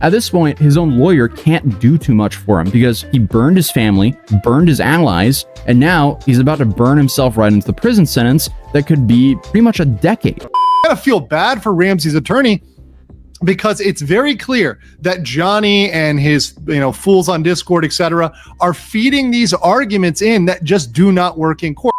At this point, his own lawyer can't do too much for him because he burned his family, burned his allies, and now he's about to burn himself right into the prison sentence that could be pretty much a decade. I gotta feel bad for Ramsey's attorney because it's very clear that Johnny and his, fools on Discord, etc., are feeding these arguments in that just do not work in court.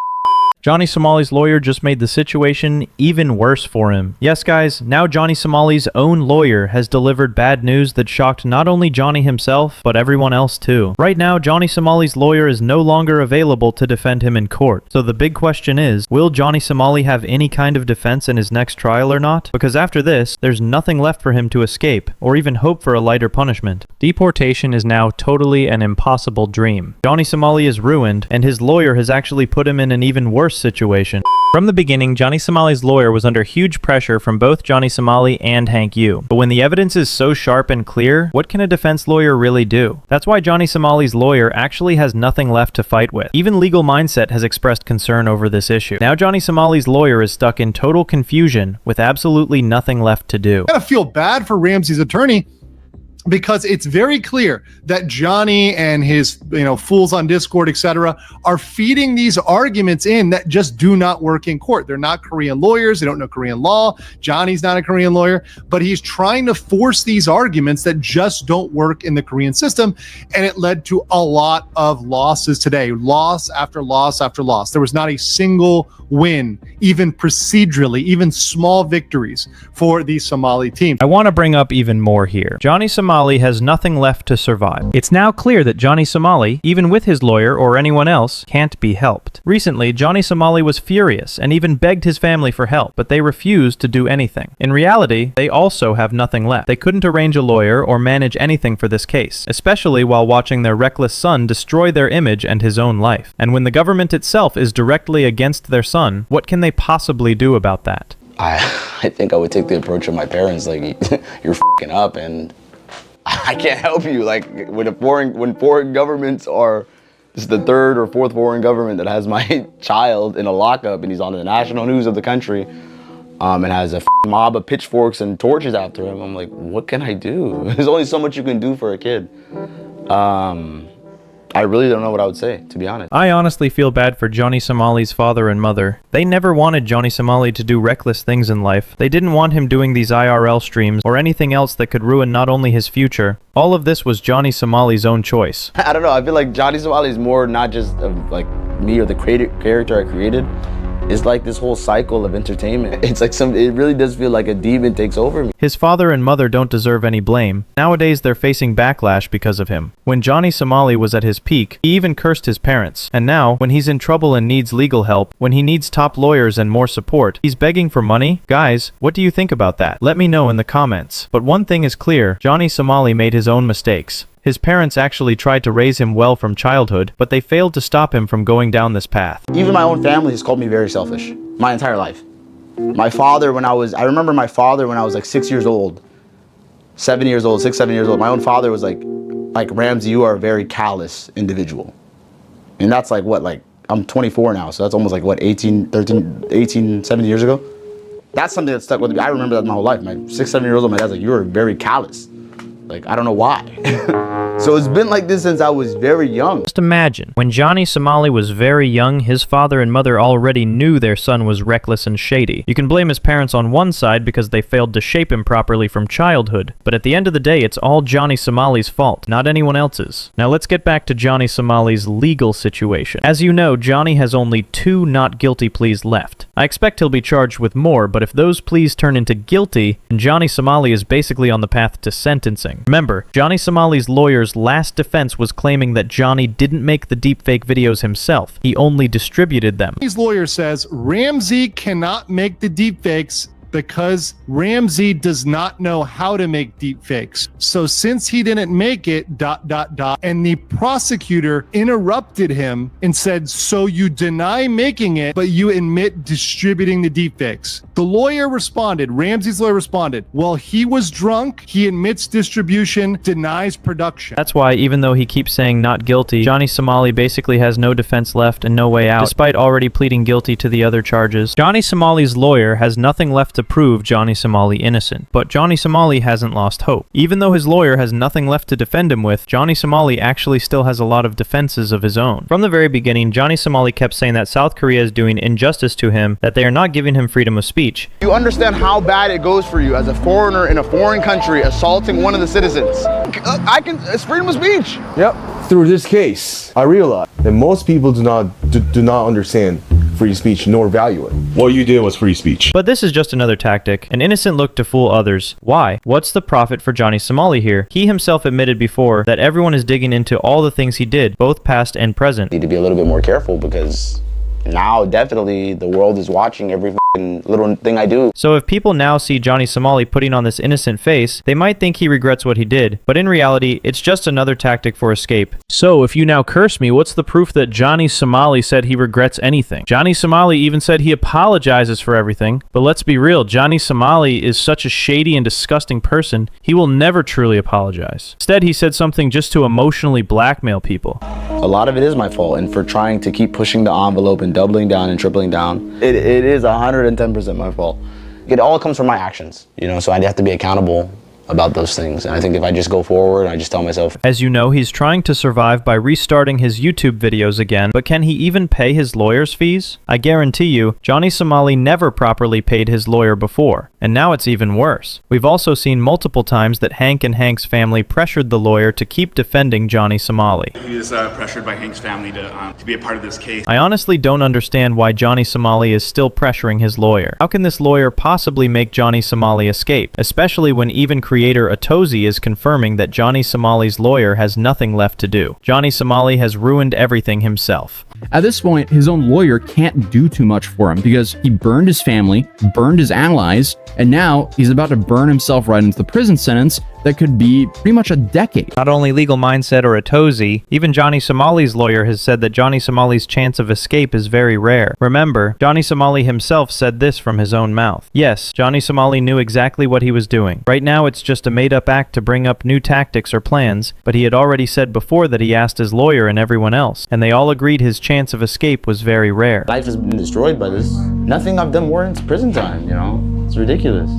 Johnny Somali's lawyer just made the situation even worse for him. Yes, guys, now Johnny Somali's own lawyer has delivered bad news that shocked not only Johnny himself, but everyone else too. Right now, Johnny Somali's lawyer is no longer available to defend him in court. So the big question is, will Johnny Somali have any kind of defense in his next trial or not? Because after this, there's nothing left for him to escape, or even hope for a lighter punishment. Deportation is now totally an impossible dream. Johnny Somali is ruined, and his lawyer has actually put him in an even worse situation. From the beginning, Johnny Somali's lawyer was under huge pressure from both Johnny Somali and Hank Yu. But when the evidence is so sharp and clear, what can a defense lawyer really do? That's why Johnny Somali's lawyer actually has nothing left to fight with. Even Legal Mindset has expressed concern over this issue. Now Johnny Somali's lawyer is stuck in total confusion with absolutely nothing left to do. I gotta feel bad for Ramsey's attorney because it's very clear that Johnny and his, fools on Discord, etc., are feeding these arguments in that just do not work in court. They're not Korean lawyers. They don't know Korean law. Johnny's not a Korean lawyer, but he's trying to force these arguments that just don't work in the Korean system. And it led to a lot of losses today, loss after loss after loss. There was not a single win, even procedurally, even small victories for the Somali team. I want to bring up even more here. Johnny Somali has nothing left to survive. It's now clear that Johnny Somali, even with his lawyer or anyone else, can't be helped. Recently, Johnny Somali was furious and even begged his family for help, but they refused to do anything. In reality, they also have nothing left. They couldn't arrange a lawyer or manage anything for this case, especially while watching their reckless son destroy their image and his own life. And when the government itself is directly against their son, what can they possibly do about that? I think I would take the approach of my parents, like, you're f***ing up and I can't help you. Like, when foreign governments are, this is the third or fourth foreign government that has my child in a lockup and he's on the national news of the country and has a mob of pitchforks and torches after him. I'm like, what can I do? There's only so much you can do for a kid. I really don't know what I would say, to be honest. I honestly feel bad for Johnny Somali's father and mother. They never wanted Johnny Somali to do reckless things in life. They didn't want him doing these IRL streams or anything else that could ruin not only his future. All of this was Johnny Somali's own choice. I don't know, I feel like Johnny Somali is more not just of like me or the character I created. It's like this whole cycle of entertainment. It's like it really does feel like a demon takes over me. His father and mother don't deserve any blame. Nowadays, they're facing backlash because of him. When Johnny Somali was at his peak, he even cursed his parents. And now, when he's in trouble and needs legal help, when he needs top lawyers and more support, he's begging for money? Guys, what do you think about that? Let me know in the comments. But one thing is clear, Johnny Somali made his own mistakes. His parents actually tried to raise him well from childhood, but they failed to stop him from going down this path. Even my own family has called me very selfish, my entire life. My father, I remember my father when I was like 6 years old, 7 years old, 6, 7 years old. My own father was like, Ramsey, you are a very callous individual. And that's like what, like, I'm 24 now, so that's almost like what, 18, 17 years ago? That's something that stuck with me. I remember that my whole life. My 6, 7 years old, my dad's like, you're very callous. Like, I don't know why. So it's been like this since I was very young. Just imagine, when Johnny Somali was very young, his father and mother already knew their son was reckless and shady. You can blame his parents on one side because they failed to shape him properly from childhood, but at the end of the day, it's all Johnny Somali's fault, not anyone else's. Now let's get back to Johnny Somali's legal situation. As you know, Johnny has only 2 not guilty pleas left. I expect he'll be charged with more, but if those pleas turn into guilty, then Johnny Somali is basically on the path to sentencing. Remember, Johnny Somali's lawyer's last defense was claiming that Johnny didn't make the deepfake videos himself. He only distributed them. His lawyer says Ramsey cannot make the deepfakes because Ramsey does not know how to make deepfakes. So since he didn't make it, and the prosecutor interrupted him and said, so you deny making it, but you admit distributing the deepfakes. The lawyer responded, Ramsey's lawyer responded, well, he was drunk, he admits distribution, denies production. That's why, even though he keeps saying not guilty, Johnny Somali basically has no defense left and no way out, despite already pleading guilty to the other charges. Johnny Somali's lawyer has nothing left to prove Johnny Somali innocent, but Johnny Somali hasn't lost hope. Even though his lawyer has nothing left to defend him with, Johnny Somali actually still has a lot of defenses of his own. From the very beginning, Johnny Somali kept saying that South Korea is doing injustice to him, that they are not giving him freedom of speech. You understand how bad it goes for you as a foreigner in a foreign country assaulting one of the citizens. It's freedom of speech. Yep. Through this case, I realized that most people do not understand free speech nor value it. What you did was free speech. But this is just another tactic, an innocent look to fool others. Why? What's the profit for Johnny Somali here? He himself admitted before that everyone is digging into all the things he did, both past and present. Need to be a little bit more careful because now definitely the world is watching every little thing I do. So if people now see Johnny Somali putting on this innocent face, they might think he regrets what he did, but in reality, it's just another tactic for escape. So if you now curse me, what's the proof that Johnny Somali said he regrets anything? Johnny Somali even said he apologizes for everything, but let's be real, Johnny Somali is such a shady and disgusting person, he will never truly apologize. Instead, he said something just to emotionally blackmail people. A lot of it is my fault, and for trying to keep pushing the envelope and doubling down and tripling down, it is 110% my fault. It all comes from my actions, you know, so I have to be accountable about those things. And I think if I just go forward, I just tell myself. As you know, he's trying to survive by restarting his YouTube videos again, but can he even pay his lawyer's fees? I guarantee you, Johnny Somali never properly paid his lawyer before, and now it's even worse. We've also seen multiple times that Hank and Hank's family pressured the lawyer to keep defending Johnny Somali. He was pressured by Hank's family to be a part of this case. I honestly don't understand why Johnny Somali is still pressuring his lawyer. How can this lawyer possibly make Johnny Somali escape, especially when even creator Atozi is confirming that Johnny Somali's lawyer has nothing left to do. Johnny Somali has ruined everything himself. At this point, his own lawyer can't do too much for him because he burned his family, burned his allies, and now he's about to burn himself right into the prison sentence that could be pretty much a decade. Not only Legal Mindset or Atozi, even Johnny Somali's lawyer has said that Johnny Somali's chance of escape is very rare. Remember, Johnny Somali himself said this from his own mouth. Yes, Johnny Somali knew exactly what he was doing. Right now, it's just a made-up act to bring up new tactics or plans, but he had already said before that he asked his lawyer and everyone else, and they all agreed his chance of escape was very rare. Life has been destroyed by this. Nothing I've done warrants prison time, you know? It's ridiculous.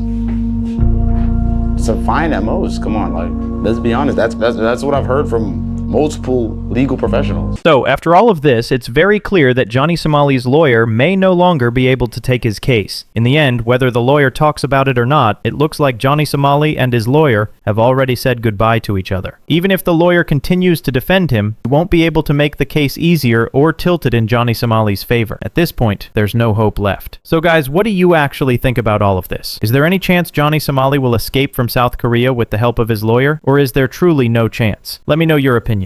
It's a fine at most. Come on, like, let's be honest. That's what I've heard from multiple legal professionals. So, after all of this, it's very clear that Johnny Somali's lawyer may no longer be able to take his case. In the end, whether the lawyer talks about it or not, it looks like Johnny Somali and his lawyer have already said goodbye to each other. Even if the lawyer continues to defend him, he won't be able to make the case easier or tilt it in Johnny Somali's favor. At this point, there's no hope left. So guys, what do you actually think about all of this? Is there any chance Johnny Somali will escape from South Korea with the help of his lawyer, or is there truly no chance? Let me know your opinion.